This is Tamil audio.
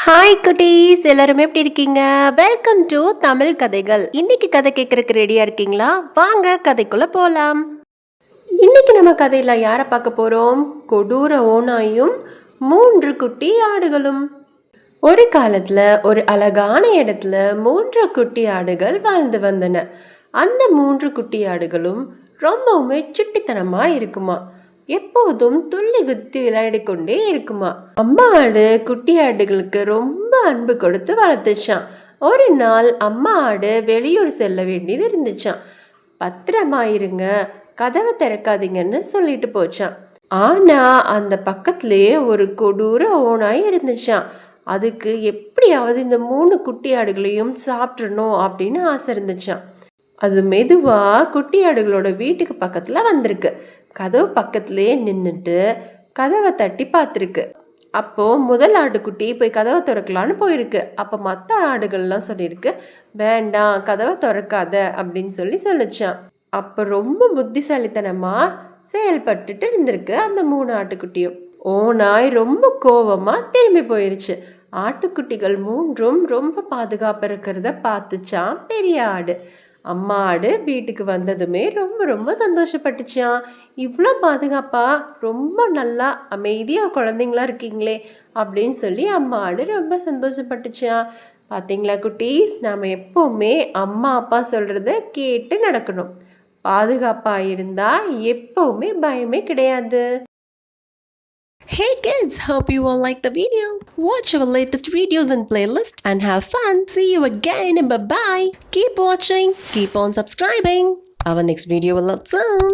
ஹாய் குட்டீஸ், எல்லாருமே எப்படி இருக்கீங்க? வெல்கம் டு தமிழ் கதைகள். இன்னைக்கு கதை கேட்கறதுக்கு ரெடியா இருக்கீங்களா? வாங்க கதைக்குள்ள போலாம். இன்னைக்கு நம்ம கதையில யாரை பார்க்க போறோம்? கொடூர ஓநாயும் 3 குட்டி ஆடுகளும். ஒரு காலத்துல ஒரு அழகான இடத்துல 3 குட்டி ஆடுகள் வாழ்ந்து வந்தன. அந்த 3 குட்டி ஆடுகளும் ரொம்பவுமே சுட்டித்தனமா இருக்குமா. எப்போதும் துள்ளி குத்தி விளையாடி கொண்டே இருக்குமா. அம்மா ஆடு குட்டி ஆடுகளுக்கு ரொம்ப அன்பு கொடுத்து வளர்த்துச்சான். ஒரு நாள் அம்மா ஆடு வெளியூர் செல்ல வேண்டியது இருந்துச்சான். பத்திரமா இருங்க, கதவை திறக்காதீங்கன்னு சொல்லிட்டு போச்சான். ஆனா அந்த பக்கத்திலேயே ஒரு கொடூர ஓனாய் இருந்துச்சான். அதுக்கு எப்படியாவது இந்த 3 குட்டி ஆடுகளையும் சாப்பிட்றணும் அப்படின்னு ஆசை இருந்துச்சான். அது மெதுவா குட்டி ஆடுகளோட வீட்டுக்கு பக்கத்துல வந்திருக்கு. கதவு பக்கத்திலேயே நின்றுட்டு கதவை தட்டி பார்த்துருக்கு. அப்போ முதல் ஆட்டுக்குட்டி போய் கதவை திறக்கலான்னு போயிருக்கு. அப்போ மற்ற ஆடுகள்லாம் சொல்லியிருக்கு, வேண்டாம் கதவை திறக்காத அப்படின்னு சொல்லிச்சான். அப்போ ரொம்ப புத்திசாலித்தனமா செயல்பட்டுட்டு இருந்திருக்கு அந்த 3 ஆட்டுக்குட்டியும். ஓநாய் ரொம்ப கோவமா திரும்பி போயிருச்சு. ஆட்டுக்குட்டிகள் 3ம் ரொம்ப பாதுகாப்பு இருக்கிறத பார்த்துச்சான் பெரிய ஆடு. அம்மா ஆடு வீட்டுக்கு வந்ததுமே ரொம்ப ரொம்ப சந்தோஷப்பட்டுச்சான். இவ்வளோ பாதுகாப்பா, ரொம்ப நல்லா அமைதியாக குழந்தைங்களா இருக்கீங்களே அப்படின்னு சொல்லி அம்மா ஆடு ரொம்ப சந்தோஷப்பட்டுச்சான். பார்த்தீங்களா குட்டீஸ், நாம் எப்போவுமே அம்மா அப்பா சொல்கிறத கேட்டு நடக்கணும். பாதுகாப்பாக இருந்தால் எப்போவுமே பயமே கிடையாது. Hey kids, hope you all like the video. Watch our latest videos and playlist and have fun. See you again and bye-bye. Keep watching, keep on subscribing. Our next video will out soon.